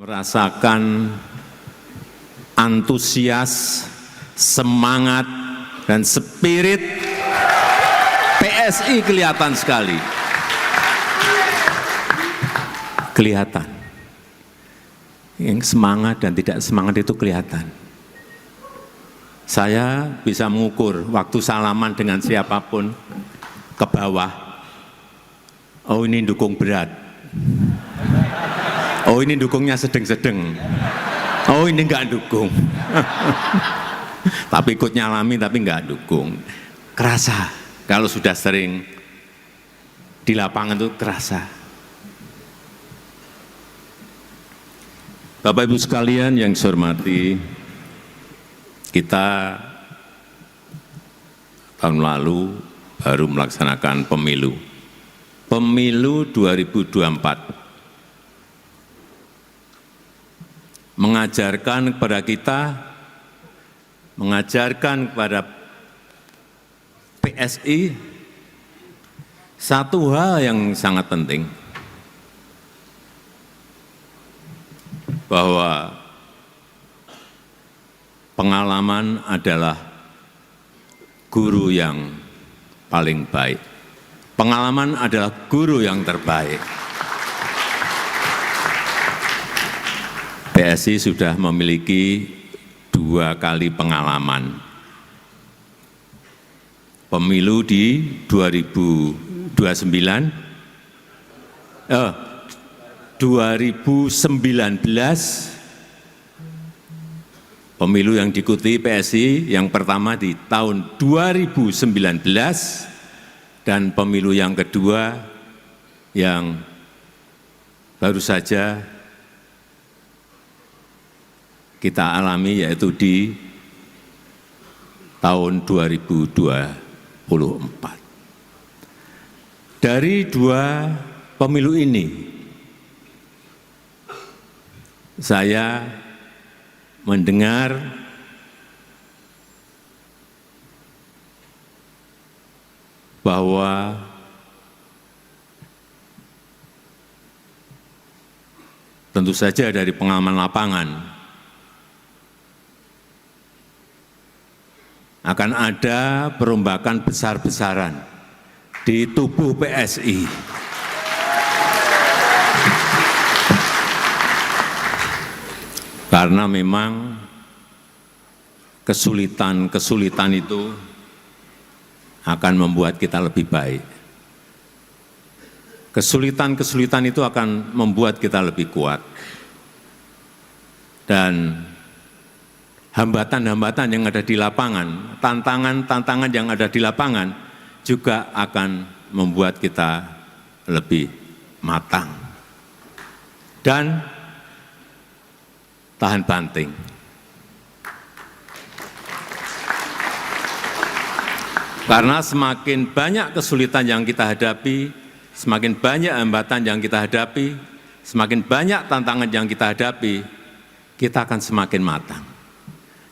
merasakan antusias, semangat, dan spirit PSI kelihatan sekali. Kelihatan. Yang semangat dan tidak semangat itu kelihatan. Saya bisa mengukur waktu salaman dengan siapapun ke bawah. Oh, ini dukung berat. Oh, ini dukungnya sedeng-sedeng. Oh, ini enggak dukung. Tapi ikut nyalami tapi enggak dukung. Kerasa kalau sudah sering di lapangan itu kerasa. Bapak Ibu sekalian yang saya hormati, kita tahun lalu baru melaksanakan pemilu 2024. Mengajarkan kepada kita, mengajarkan kepada PSI satu hal yang sangat penting, bahwa pengalaman adalah guru yang paling baik. Pengalaman adalah guru yang terbaik. PSI sudah memiliki 2 kali pengalaman. Pemilu di 2019, pemilu yang diikuti PSI yang pertama di tahun 2019 dan pemilu yang kedua yang baru saja kita alami yaitu di tahun 2024. Dari 2 pemilu ini, saya mendengar bahwa tentu saja dari pengalaman lapangan akan ada perombakan besar-besaran di tubuh PSI. Karena memang kesulitan-kesulitan itu akan membuat kita lebih baik. Kesulitan-kesulitan itu akan membuat kita lebih kuat. Dan hambatan-hambatan yang ada di lapangan, tantangan-tantangan yang ada di lapangan juga akan membuat kita lebih matang dan tahan banting. Karena semakin banyak kesulitan yang kita hadapi, semakin banyak hambatan yang kita hadapi, semakin banyak tantangan yang kita hadapi, kita akan semakin matang.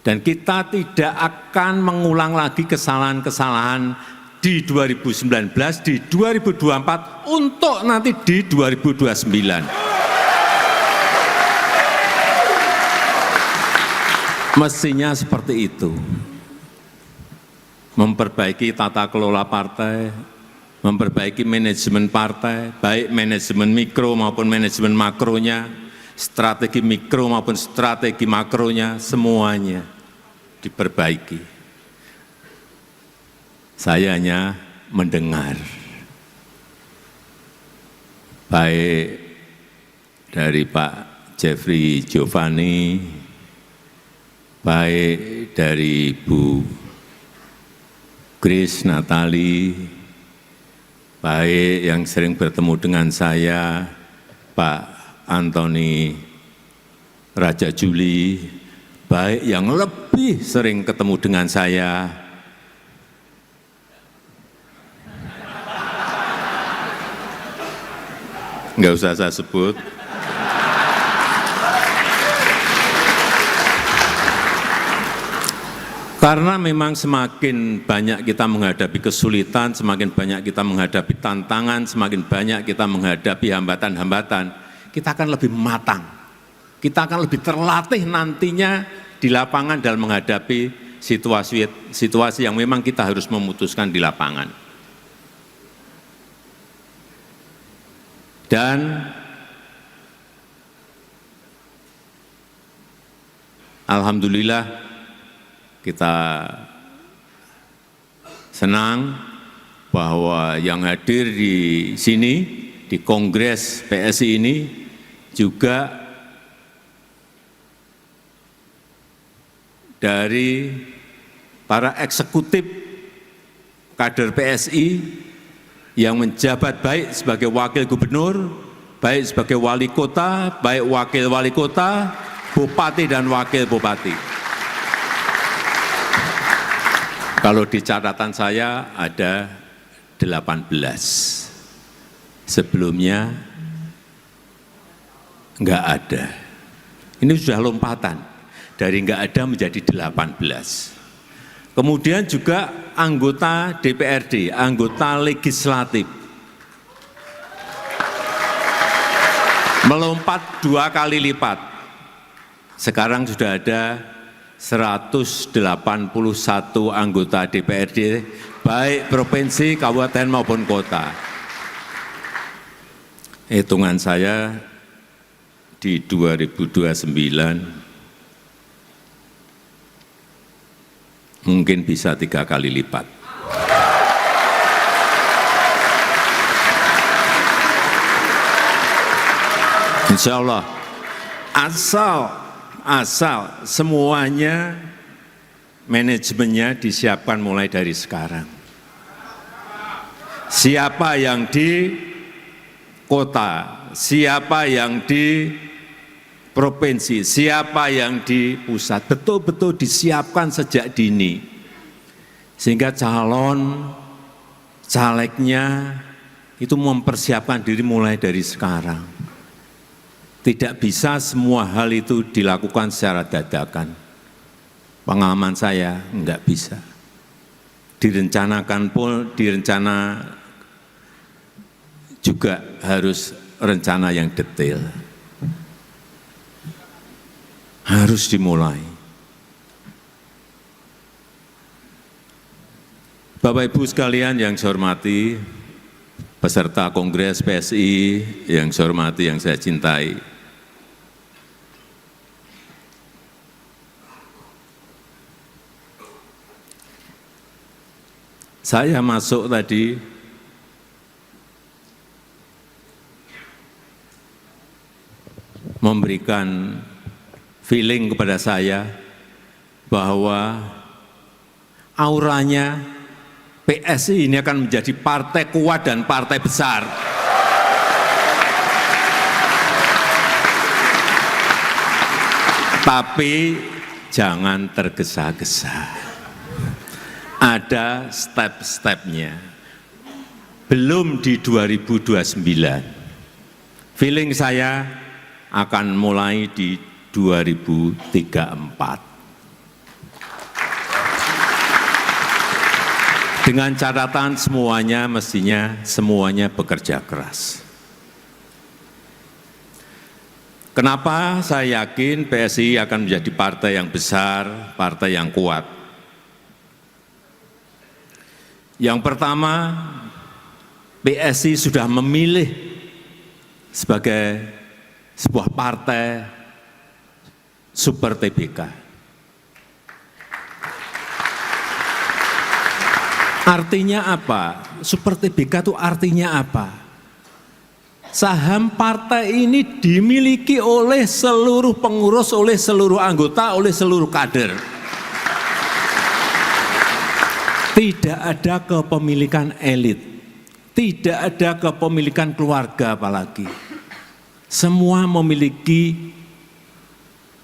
Dan kita tidak akan mengulang lagi kesalahan-kesalahan di 2019, di 2024, untuk nanti di 2029. Mestinya seperti itu. Memperbaiki tata kelola partai, memperbaiki manajemen partai, baik manajemen mikro maupun manajemen makronya, strategi mikro maupun strategi makronya, semuanya diperbaiki. Saya hanya mendengar, baik dari Pak Jeffrey Giovanni, baik dari Bu Grace Natali, baik yang sering bertemu dengan saya, Pak Antoni Raja Juli, baik yang lebih sering ketemu dengan saya, nggak usah saya sebut, karena memang semakin banyak kita menghadapi kesulitan, semakin banyak kita menghadapi tantangan, semakin banyak kita menghadapi hambatan-hambatan, kita akan lebih matang. kita akan lebih terlatih nantinya di lapangan dalam menghadapi situasi yang memang kita harus memutuskan di lapangan. Dan alhamdulillah kita senang bahwa yang hadir di sini, di Kongres PSI ini juga dari para eksekutif kader PSI yang menjabat baik sebagai wakil gubernur, baik sebagai wali kota, baik wakil wali kota, bupati dan wakil bupati. Kalau di catatan saya ada 18. Sebelumnya enggak ada. Ini sudah lompatan dari enggak ada menjadi 18. Kemudian juga anggota DPRD, anggota legislatif. Melompat 2 kali lipat. Sekarang sudah ada 181 anggota DPRD, baik provinsi, kabupaten maupun kota. Hitungan saya di 2029 mungkin bisa 3 kali lipat. Insya Allah, asal semuanya manajemennya disiapkan mulai dari sekarang. Siapa yang di kota, siapa yang di provinsi, siapa yang di pusat, betul-betul disiapkan sejak dini. Sehingga calon calegnya itu mempersiapkan diri mulai dari sekarang. Tidak bisa semua hal itu dilakukan secara dadakan. Pengalaman saya enggak bisa. Direncanakan pun, direncana juga harus rencana yang detail. Harus dimulai. Bapak Ibu sekalian yang saya hormati, peserta Kongres PSI yang saya hormati, yang saya cintai. Saya masuk tadi memberikan feeling kepada saya bahwa auranya PSI ini akan menjadi partai kuat dan partai besar. Tapi jangan tergesa-gesa. Ada step-stepnya. Belum di 2029. Feeling saya akan mulai di 2034. Dengan catatan mestinya semuanya bekerja keras. Kenapa saya yakin PSI akan menjadi partai yang besar, partai yang kuat? Yang pertama, PSI sudah memilih sebagai sebuah partai super TBK. Artinya apa? Super TBK itu artinya apa? Saham partai ini dimiliki oleh seluruh pengurus, oleh seluruh anggota, oleh seluruh kader. Tidak ada kepemilikan elit, tidak ada kepemilikan keluarga apalagi. Semua memiliki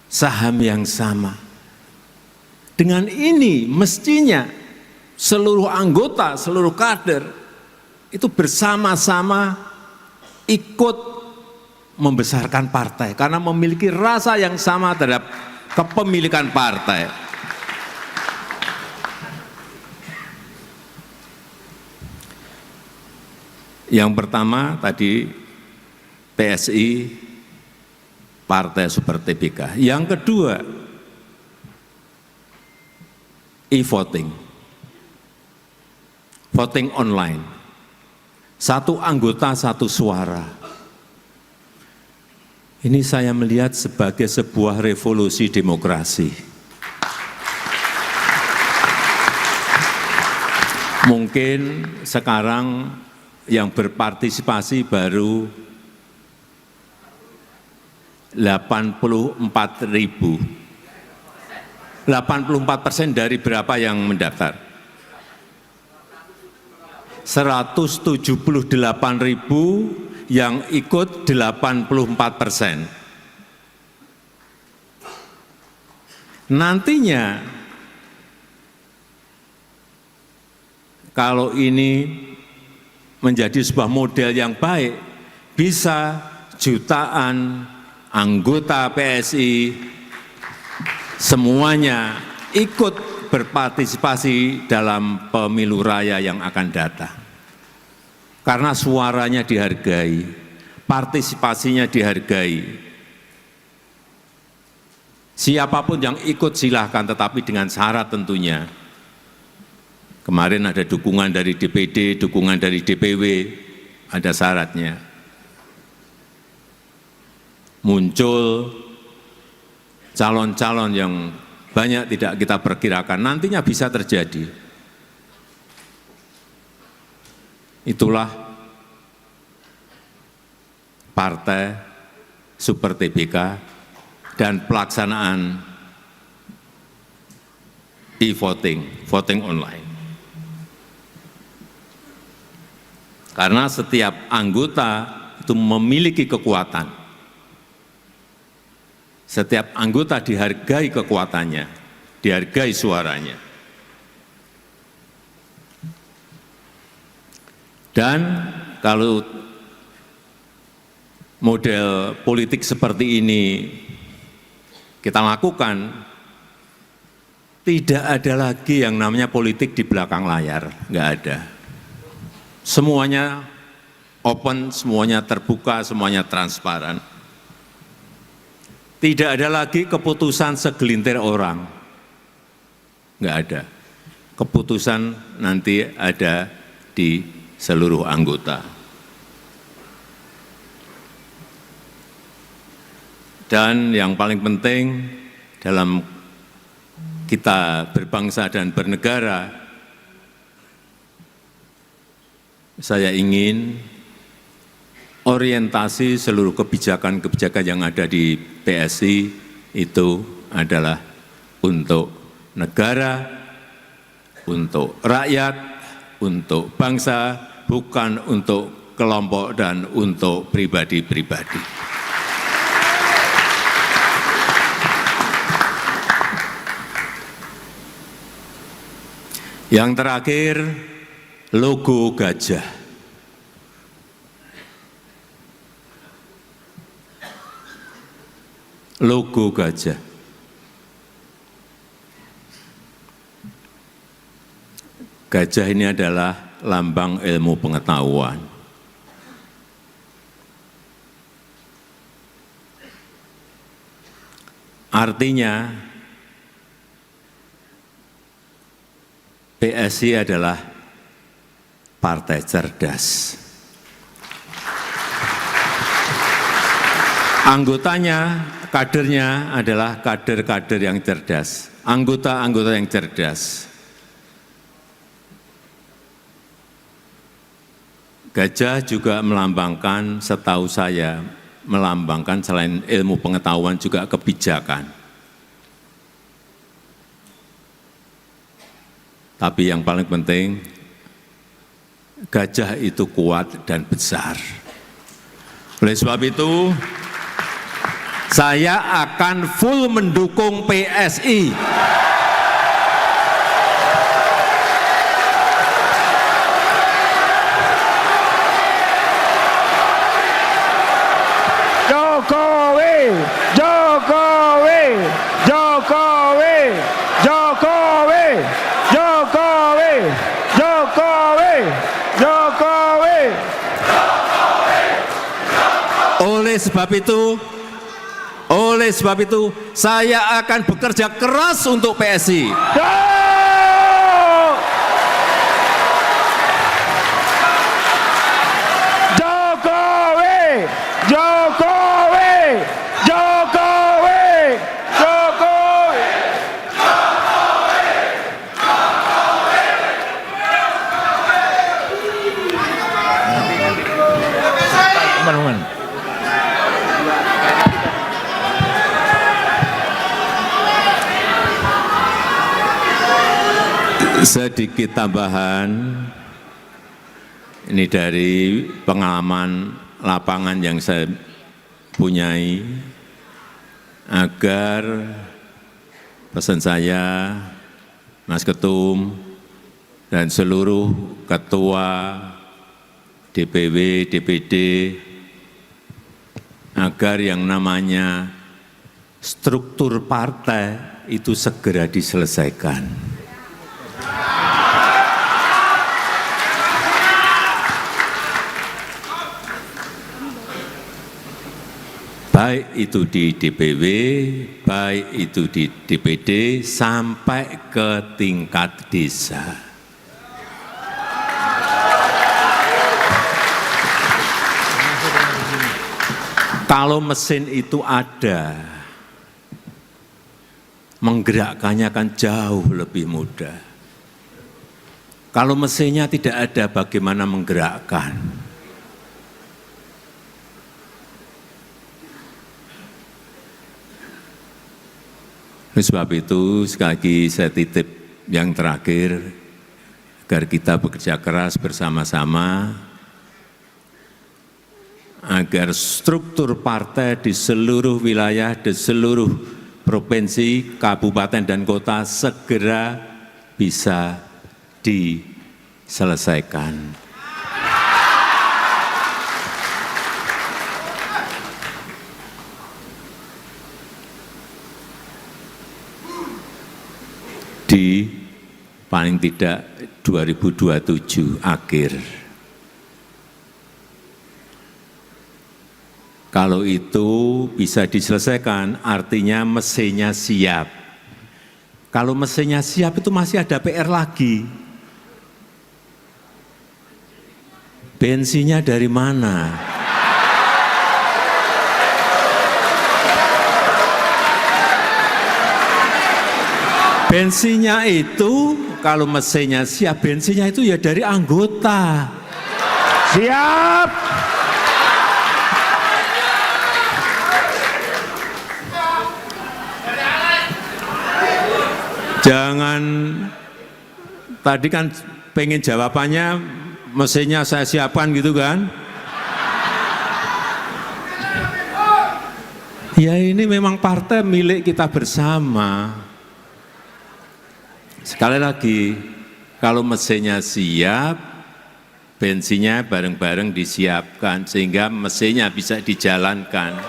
saham yang sama. Dengan ini mestinya seluruh anggota, seluruh kader itu bersama-sama ikut membesarkan partai karena memiliki rasa yang sama terhadap kepemilikan partai. Yang pertama tadi PSI partai Super TBK. Yang kedua, e-voting, voting online, satu anggota satu suara. Ini saya melihat sebagai sebuah revolusi demokrasi. Mungkin sekarang yang berpartisipasi baru 84.000. 84% dari berapa yang mendaftar? 178.000 yang ikut 84%. Nantinya kalau ini menjadi sebuah model yang baik, bisa jutaan anggota PSI semuanya ikut berpartisipasi dalam pemilu raya yang akan datang. Karena suaranya dihargai, partisipasinya dihargai. Siapapun yang ikut silahkan, tetapi dengan syarat tentunya. Kemarin ada dukungan dari DPD, dukungan dari DPW, ada syaratnya. Muncul calon-calon yang banyak tidak kita perkirakan, nantinya bisa terjadi. Itulah partai Super TBK dan pelaksanaan e-voting, voting online. Karena setiap anggota itu memiliki kekuatan. Setiap anggota dihargai kekuatannya, dihargai suaranya. Dan kalau model politik seperti ini kita lakukan, tidak ada lagi yang namanya politik di belakang layar, nggak ada. Semuanya open, semuanya terbuka, semuanya transparan. Tidak ada lagi keputusan segelintir orang, nggak ada. Keputusan nanti ada di seluruh anggota. Dan yang paling penting dalam kita berbangsa dan bernegara, saya ingin orientasi seluruh kebijakan-kebijakan yang ada di PSI itu adalah untuk negara, untuk rakyat, untuk bangsa, bukan untuk kelompok dan untuk pribadi-pribadi. Yang terakhir, logo gajah. Logo gajah. Gajah ini adalah lambang ilmu pengetahuan. Artinya, PSI adalah partai cerdas. Anggotanya, kadernya adalah kader-kader yang cerdas, anggota-anggota yang cerdas. Gajah juga melambangkan, setahu saya, melambangkan selain ilmu pengetahuan juga kebijakan. Tapi yang paling penting, gajah itu kuat dan besar. Oleh sebab itu, saya akan full mendukung PSI. Jokowi, Jokowi, Jokowi, Jokowi, Jokowi, Jokowi, Jokowi. Oleh sebab itu, Oleh sebab itu, saya akan bekerja keras untuk PSI. Jokowi, Jokowi, Jokowi, Jokowi. Aman. Sedikit tambahan, ini dari pengalaman lapangan yang saya punyai, agar pesan saya, Mas Ketum, dan seluruh ketua DPW, DPD, agar yang namanya struktur partai itu segera diselesaikan. Baik itu di DPW, baik itu di DPD, sampai ke tingkat desa. Kalau mesin itu ada, menggerakkannya akan jauh lebih mudah. Kalau mesinnya tidak ada, bagaimana menggerakkan? Oleh sebab itu, sekali lagi saya titip yang terakhir, agar kita bekerja keras bersama-sama, agar struktur partai di seluruh wilayah, di seluruh provinsi, kabupaten, dan kota segera bisa diselesaikan. Di paling tidak 2027 akhir. Kalau itu bisa diselesaikan, artinya mesinnya siap. Kalau mesinnya siap itu masih ada PR lagi. Bensinnya dari mana? Bensinnya itu, kalau mesinnya siap, bensinnya itu ya dari anggota. Siap. Jangan, tadi kan pengen jawabannya mesinnya saya siapkan gitu kan. Ya ini memang partai milik kita bersama. Sekali lagi, kalau mesinnya siap, bensinnya bareng-bareng disiapkan, sehingga mesinnya bisa dijalankan.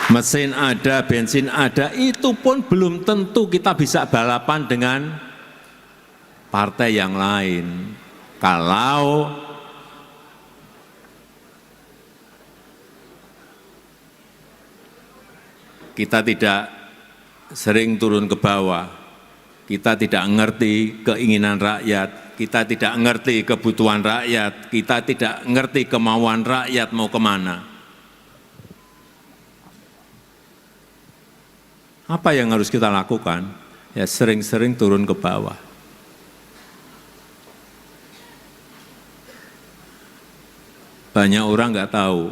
Mesin ada, bensin ada, itu pun belum tentu kita bisa balapan dengan partai yang lain. Kalau kita tidak sering turun ke bawah, kita tidak mengerti keinginan rakyat, kita tidak mengerti kebutuhan rakyat, kita tidak mengerti kemauan rakyat mau kemana. Apa yang harus kita lakukan? Ya sering-sering turun ke bawah. Banyak orang nggak tahu.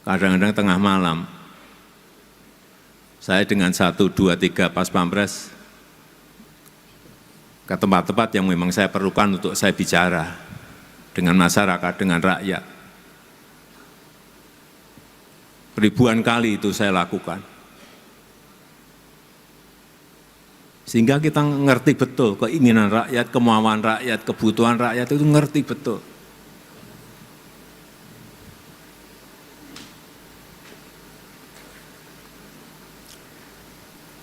Kadang-kadang tengah malam, saya dengan 1, 2, 3 pas pampres ke tempat-tempat yang memang saya perlukan untuk saya bicara dengan masyarakat, dengan rakyat. Ribuan kali itu saya lakukan. Sehingga kita ngerti betul keinginan rakyat, kemauan rakyat, kebutuhan rakyat itu ngerti betul.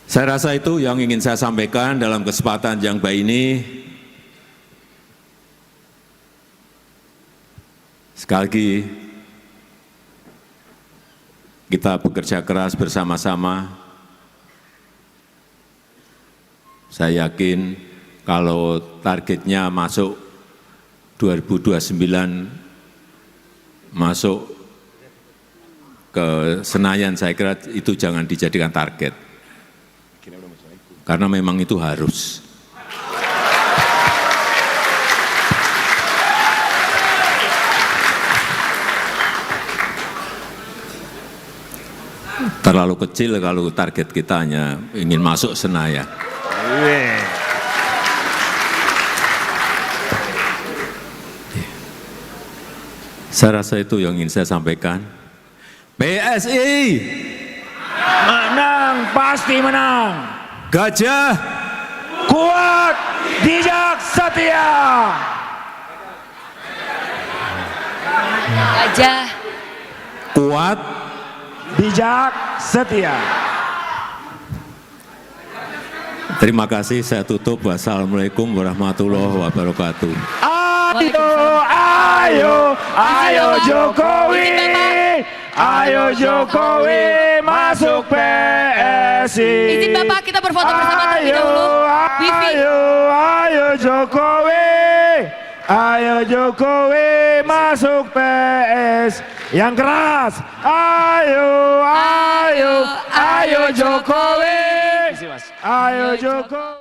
Saya rasa itu yang ingin saya sampaikan dalam kesempatan yang baik ini. Sekali lagi, kita bekerja keras bersama-sama. Saya yakin kalau targetnya masuk 2029, masuk ke Senayan, saya kira itu jangan dijadikan target. Karena memang itu harus. Terlalu kecil kalau target kita hanya ingin masuk Senayan. Saya rasa itu yang ingin saya sampaikan. PSI Menang, pasti menang. Gajah Kuat, bijak, setia. Gajah kuat. Bijak, setia. Terima kasih, saya tutup. Wassalamualaikum warahmatullahi wabarakatuh. Ayo, ayo Jokowi. Ayo Jokowi masuk PSI. izin Bapak kita berfoto bersama terlebih dahulu. Wifi. Ayo Jokowi. Ayo Jokowi masuk PS yang keras. Ayo Jokowi. Ayo Jokowi.